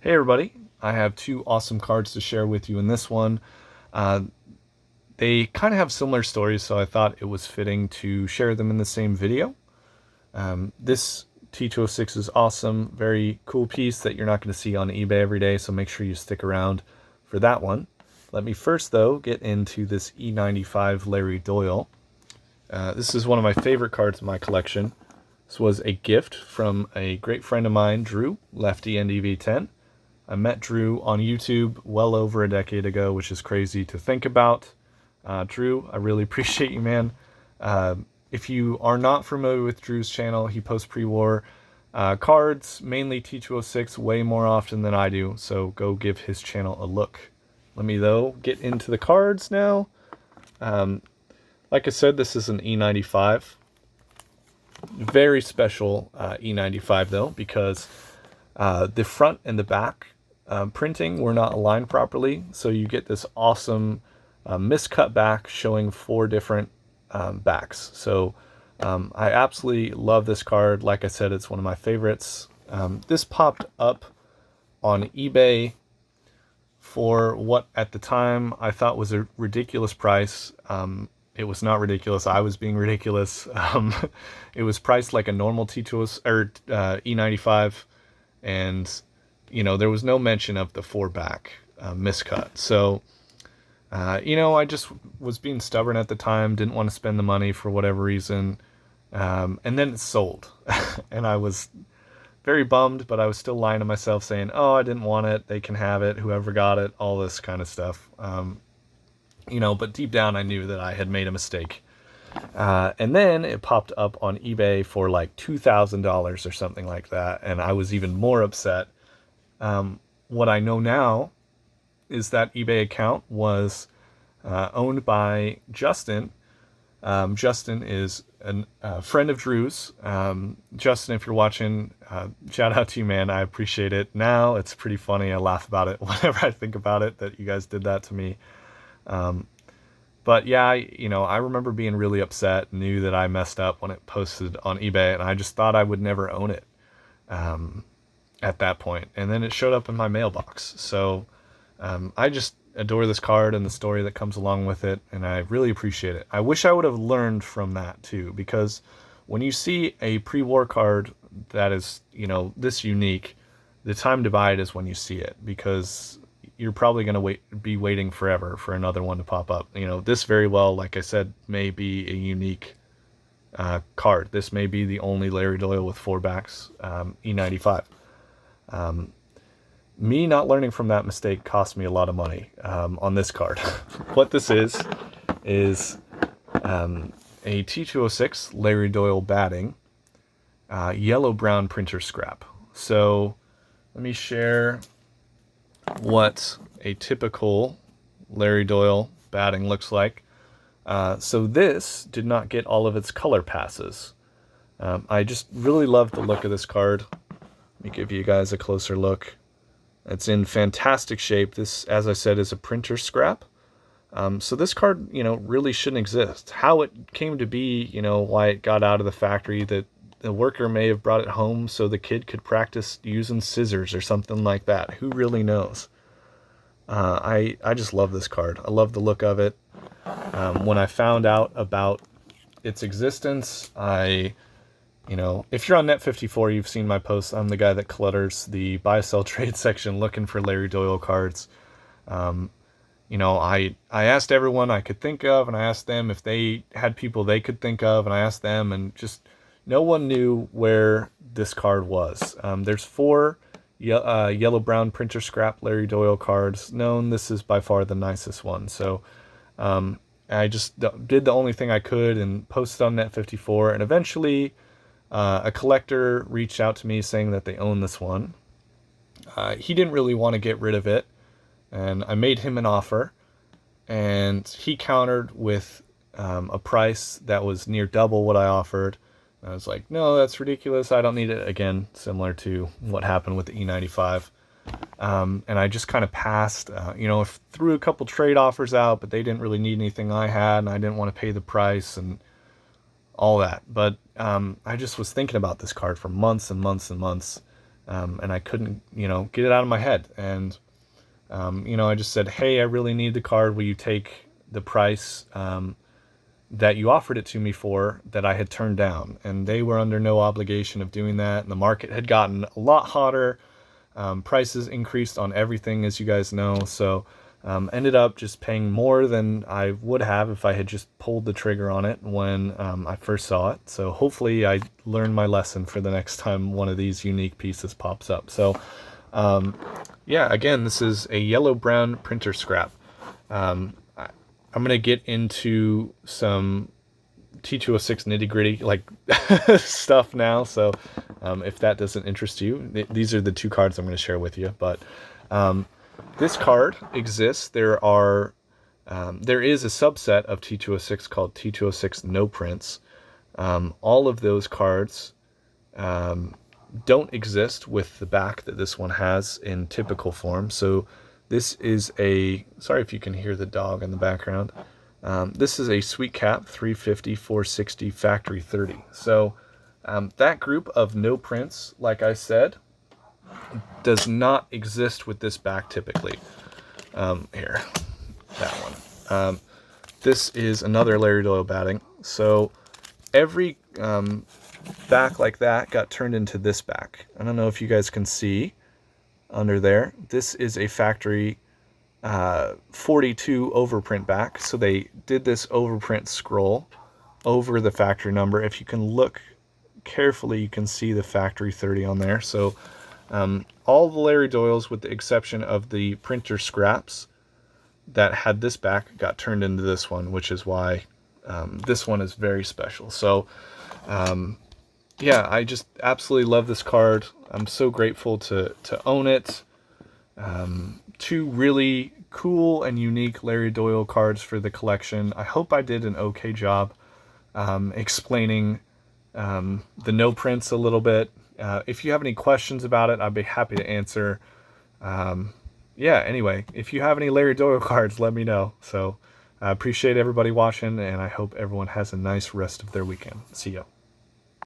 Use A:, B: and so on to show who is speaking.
A: Hey everybody, I have two awesome cards to share with you in this one. Uh, they kind of have similar stories, so I thought it was fitting to share them in the same video. This T206 is awesome, very cool piece that you're not going to see on eBay every day, so make sure you stick around for that one. Let me first, though, get into this E95 Larry Doyle. This is one of my favorite cards in my collection. This was a gift from a great friend of mine, Drew, Lefty and EV10. I met Drew on YouTube well over a decade ago, which is crazy to think about. Drew, I really appreciate you, man. If you are not familiar with Drew's channel, he posts pre-war cards, mainly T206, way more often than I do, so go give his channel a look. Let me, though, get into the cards now. Like I said, this is an E95. Very special E95, though, because the front and the back printing were not aligned properly, so you get this awesome miscut back showing four different backs. So I absolutely love this card. Like I said, it's one of my favorites. This popped up on eBay for what at the time I thought was a ridiculous price. It was not ridiculous. I was being ridiculous. It was priced like a normal T2 or E95, and there was no mention of the four back miscut. So I just was being stubborn at the time, didn't want to spend the money for whatever reason, and then it sold, and I was very bummed, but I was still lying to myself saying, oh, I didn't want it, they can have it, whoever got it, all this kind of stuff. But deep down I knew that I had made a mistake. And then it popped up on eBay for like $2,000 or something like that, and I was even more upset. What I know now is that eBay account was owned by Justin. Justin is a friend of Drew's. Justin, if you're watching, shout out to you, man. I appreciate it. Now it's pretty funny. I laugh about it whenever I think about it, that you guys did that to me. But yeah, I remember being really upset, knew that I messed up when it posted on eBay, and I just thought I would never own it at that point. And then it showed up in my mailbox. So I just adore this card and the story that comes along with it, and I really appreciate it. I wish I would have learned from that too, because when you see a pre-war card that is, this unique, the time to buy it is when you see it, because you're probably going to be waiting forever for another one to pop up. This very well, like I said, may be a unique card. This may be the only Larry Doyle with four backs, E95. Me not learning from that mistake cost me a lot of money on this card. What this is a T206 Larry Doyle batting, yellow-brown printer scrap. So let me share what a typical Larry Doyle batting looks like. So this did not get all of its color passes. I just really love the look of this card. Let me give you guys a closer look. It's in fantastic shape. This, as I said, is a printer scrap. So this card, really shouldn't exist. How it came to be, why it got out of the factory, that the worker may have brought it home so the kid could practice using scissors or something like that. Who really knows? I just love this card. I love the look of it. When I found out about its existence, if you're on Net54, you've seen my posts. I'm the guy that clutters the buy-sell trade section looking for Larry Doyle cards. I asked everyone I could think of, and I asked them if they had people they could think of, and I asked them, and just no one knew where this card was. There's four yellow-brown printer scrap Larry Doyle cards known. This is by far the nicest one. So I just did the only thing I could and posted on Net54, and eventually a collector reached out to me saying that they own this one. He didn't really want to get rid of it, and I made him an offer, and he countered with a price that was near double what I offered. I was like, no, that's ridiculous. I don't need it. Again, similar to what happened with the E95. And I just kind of passed, threw a couple trade offers out, but they didn't really need anything I had, and I didn't want to pay the price and all that. But I just was thinking about this card for months and months and months. and I couldn't, get it out of my head. And, I just said, hey, I really need the card. Will you take the price that you offered it to me for that I had turned down? And they were under no obligation of doing that. And the market had gotten a lot hotter. Prices increased on everything, as you guys know. So ended up just paying more than I would have if I had just pulled the trigger on it when I first saw it. So hopefully I learned my lesson for the next time one of these unique pieces pops up. So yeah, again, this is a yellow-brown printer scrap. I'm going to get into some T206 nitty-gritty like stuff now. So if that doesn't interest you, these are the two cards I'm going to share with you. But this card exists. There is a subset of T206 called T206 no prints. All of those cards don't exist with the back that this one has in typical form. So this is sorry if you can hear the dog in the background. This is a Sweet Cap 350 460 Factory 30. So that group of no prints, like I said, does not exist with this back typically. Here, that one. This is another Larry Doyle batting. So every back like that got turned into this back. I don't know if you guys can see under there. This is a factory 42 overprint back. So they did this overprint scroll over the factory number. If you can look carefully, you can see the factory 30 on there. So all the Larry Doyles, with the exception of the printer scraps that had this back, got turned into this one, which is why this one is very special. So yeah, I just absolutely love this card. I'm so grateful to own it. Two really cool and unique Larry Doyle cards for the collection. I hope I did an okay job explaining the no prints a little bit. If you have any questions about it, I'd be happy to answer. Yeah, anyway, if you have any Larry Doyle cards, let me know. So I appreciate everybody watching, and I hope everyone has a nice rest of their weekend. See ya.